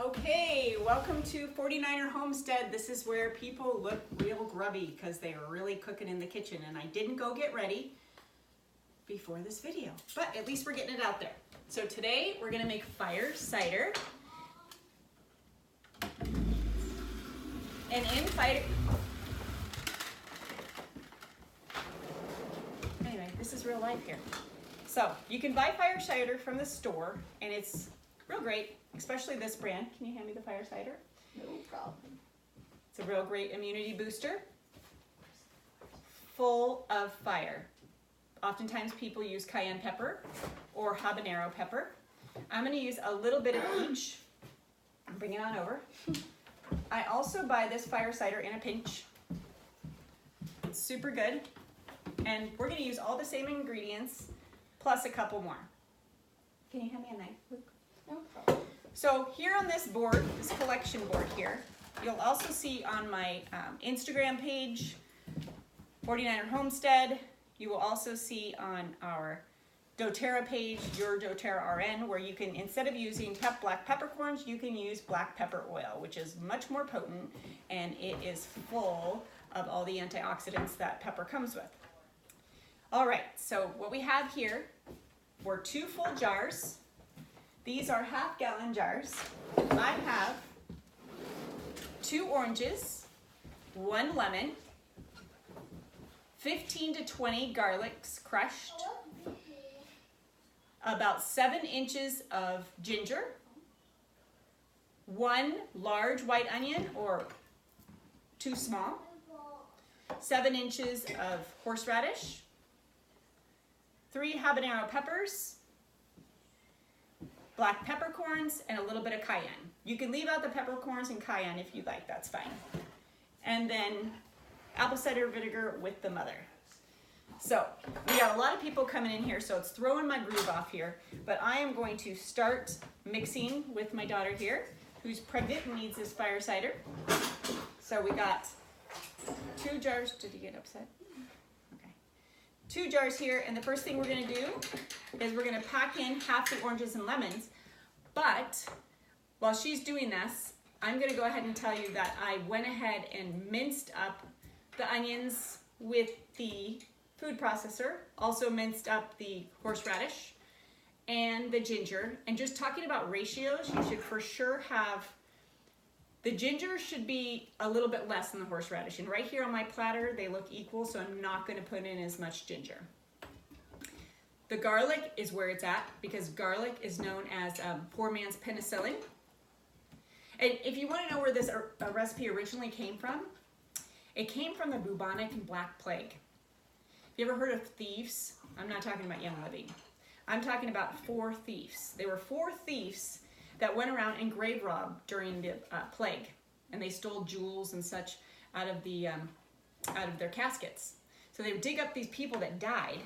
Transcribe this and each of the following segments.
Okay, welcome to 49er Homestead. This is where people look real grubby because they are really cooking in the kitchen, and I didn't go get ready before this video, but at least we're getting it out there. So today we're gonna make fire cider. And in fire, anyway, this is real life here. So you can buy fire cider from the store, and it's real great, especially this brand. Can you hand me the fire cider? No problem. It's a real great immunity booster, full of fire. Oftentimes people use cayenne pepper or habanero pepper. I'm gonna use a little bit of each. Bring it on over. I also buy this fire cider in a pinch. It's super good. And we're gonna use all the same ingredients, plus a couple more. Can you hand me a knife, Luke? No problem. So here on this board, this collection board here, you'll also see on my Instagram page, 49er Homestead. You will also see on our doterra page, your doterra RN, where you can, instead of using black peppercorns, you can use black pepper oil, which is much more potent, and it is full of all the antioxidants that pepper comes with. All right, so what we have here were 2 full jars. These are half-gallon jars. I have 2 oranges, 1 lemon, 15 to 20 garlics crushed, about 7 inches of ginger, 1 large white onion or 2 small, 7 inches of horseradish, 3 habanero peppers, black peppercorns, and a little bit of cayenne. You can leave out the peppercorns and cayenne if you like, that's fine. And then apple cider vinegar with the mother. So we got a lot of people coming in here, so it's throwing my groove off here, but I am going to start mixing with my daughter here, who's pregnant and needs this fire cider. So we got 2 jars. Did you get upset? Okay. 2 jars here, and the first thing we're gonna do is we're gonna pack in half the oranges and lemons, but while she's doing this, I'm gonna go ahead and tell you that I went ahead and minced up the onions with the food processor, also minced up the horseradish and the ginger. And just talking about ratios, you should for sure have, the ginger should be a little bit less than the horseradish. And right here on my platter, they look equal, so I'm not gonna put in as much ginger. The garlic is where it's at, because garlic is known as poor man's penicillin. And if you wanna know where this recipe originally came from, it came from the bubonic and black plague. Have you ever heard of thieves? I'm not talking about Young Living. I'm talking about 4 thieves. There were 4 thieves that went around and grave robbed during the plague, and they stole jewels and such out of their caskets. So they would dig up these people that died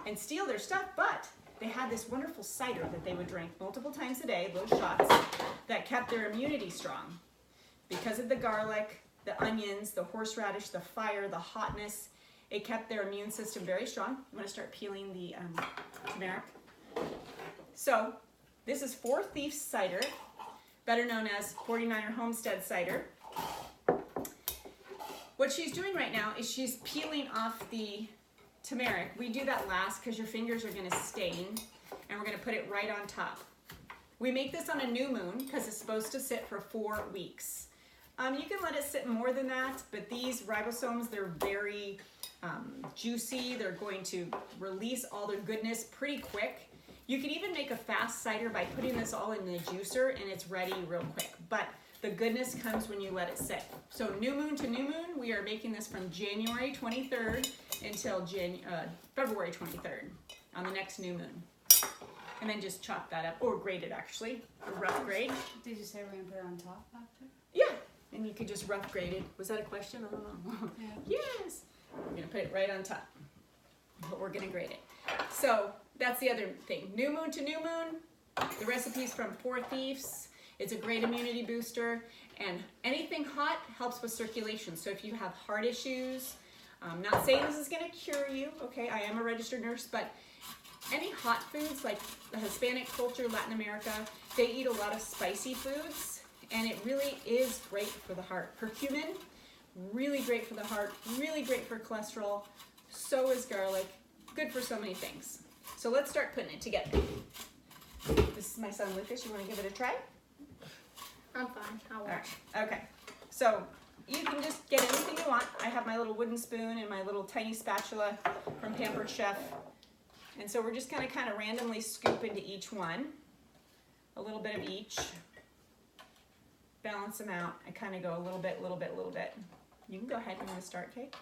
and steal their stuff, but they had this wonderful cider that they would drink multiple times a day, little shots, that kept their immunity strong. Because of the garlic, the onions, the horseradish, the fire, the hotness, it kept their immune system very strong. I'm gonna start peeling the turmeric. So this is 4 Thieves cider, better known as 49er Homestead cider. What she's doing right now is she's peeling off the turmeric. We do that last because your fingers are gonna stain, and we're gonna put it right on top. We make this on a new moon because it's supposed to sit for 4 weeks. You can let it sit more than that, but these ribosomes, they're very juicy. They're going to release all their goodness pretty quick. You can even make a fast cider by putting this all in the juicer, and it's ready real quick. But the goodness comes when you let it sit. So new moon to new moon, we are making this from January 23rd until February 23rd on the next new moon. And then just chop that up, or grate it actually, a rough grate. Did you say we're gonna put it on top after? Yeah, and you could just rough grate it. Was that a question? I don't know. Yeah. Yes. We're gonna put it right on top, but we're gonna grate it. So that's the other thing. New moon to new moon. The recipe's from 4 Thieves. It's a great immunity booster, and anything hot helps with circulation. So if you have heart issues, I'm not saying this is gonna cure you, okay? I am a registered nurse, but any hot foods like the Hispanic culture, Latin America, they eat a lot of spicy foods, and it really is great for the heart. Curcumin, really great for the heart, really great for cholesterol. So is garlic, good for so many things. So let's start putting it together. This is my son Lucas. You want to give it a try? I'm fine. I'll All watch. right. Okay. So you can just get anything you want. I have my little wooden spoon and my little tiny spatula from Pampered Chef. And so we're just going to kind of randomly scoop into each one. A little bit of each. Balance them out. I kind of go a little bit, little bit, little bit. You can go ahead. You want to start, Kate?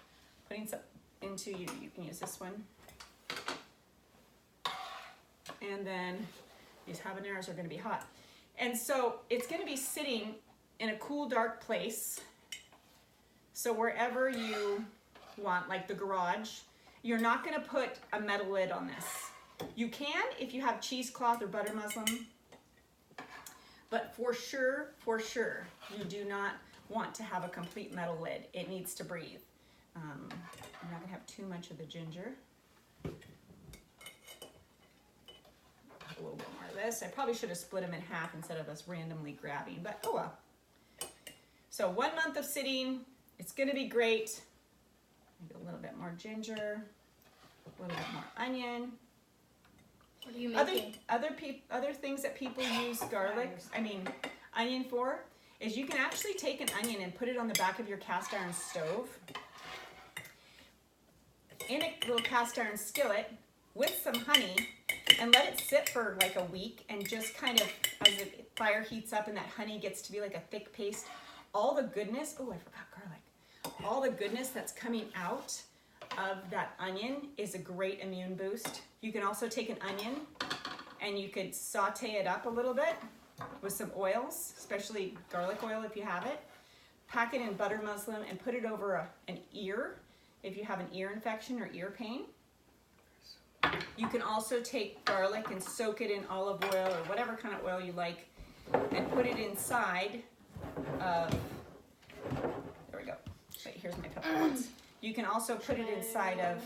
Putting some into you. You can use this one. And then these habaneros are going to be hot. And so it's going to be sitting in a cool, dark place. So wherever you want, like the garage, you're not going to put a metal lid on this. You can if you have cheesecloth or butter muslin, but for sure, you do not want to have a complete metal lid. It needs to breathe. I'm not going to have too much of the ginger. A little bit more of this. I probably should have split them in half instead of us randomly grabbing, but oh well. So 1 month of sitting, it's gonna be great. Maybe a little bit more ginger, a little bit more onion. What are you making? Other things that people use onion for is you can actually take an onion and put it on the back of your cast iron stove in a little cast iron skillet with some honey and let it sit for like a week, and just kind of as the fire heats up and that honey gets to be like a thick paste, all the goodness, oh I forgot garlic, all the goodness that's coming out of that onion is a great immune boost. You can also take an onion and you could saute it up a little bit with some oils, especially garlic oil if you have it. Pack it in butter muslin and put it over an ear if you have an ear infection or ear pain. You can also take garlic and soak it in olive oil or whatever kind of oil you like and put it inside of, there we go. Wait, here's my peppercorns. You can also put it inside of,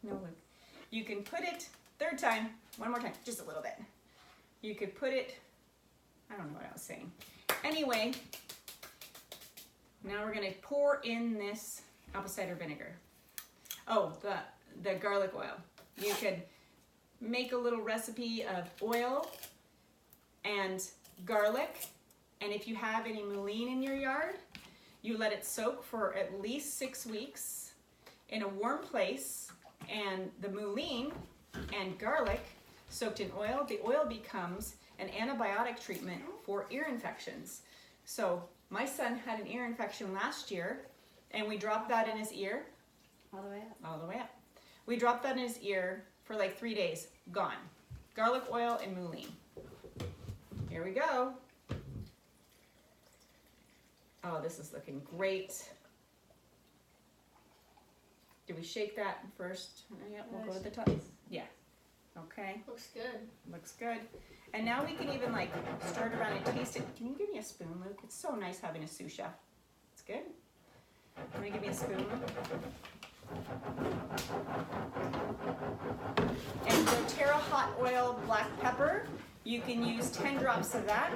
no Luke. You can put it, third time, one more time, just a little bit. You could put it, I don't know what I was saying. Anyway, now we're gonna pour in this apple cider vinegar. Oh, the garlic oil. You could make a little recipe of oil and garlic, and if you have any mullein in your yard, you let it soak for at least 6 weeks in a warm place, and the mullein and garlic soaked in oil, the oil becomes an antibiotic treatment for ear infections. So my son had an ear infection last year, and we dropped that in his ear. All the way up. All the way up. We dropped that in his ear for like 3 days. Gone. Garlic oil and mullein. Here we go. Oh, this is looking great. Did we shake that first? Yeah, we'll go to the top. Yeah. Okay. Looks good. Looks good. And now we can even like start around and taste it. Can you give me a spoon, Luke? It's so nice having a sous chef. It's good. Want to give me a spoon, Luke? And doterra hot oil black pepper, you can use 10 drops of that.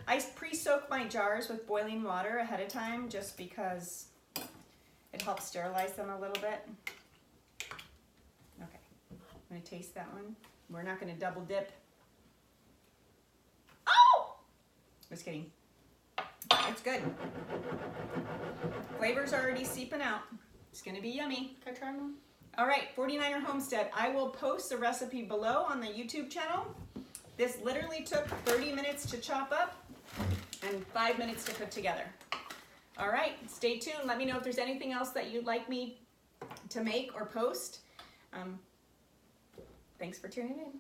I pre-soak my jars with boiling water ahead of time just because it helps sterilize them a little bit. Okay, I'm gonna taste that one. We're not gonna double dip. Oh! Just kidding. It's good. Flavor's already seeping out. It's gonna be yummy. Can I try one? All right, 49er Homestead. I will post the recipe below on the YouTube channel. This literally took 30 minutes to chop up and 5 minutes to put together. All right, stay tuned. Let me know if there's anything else that you'd like me to make or post. Thanks for tuning in.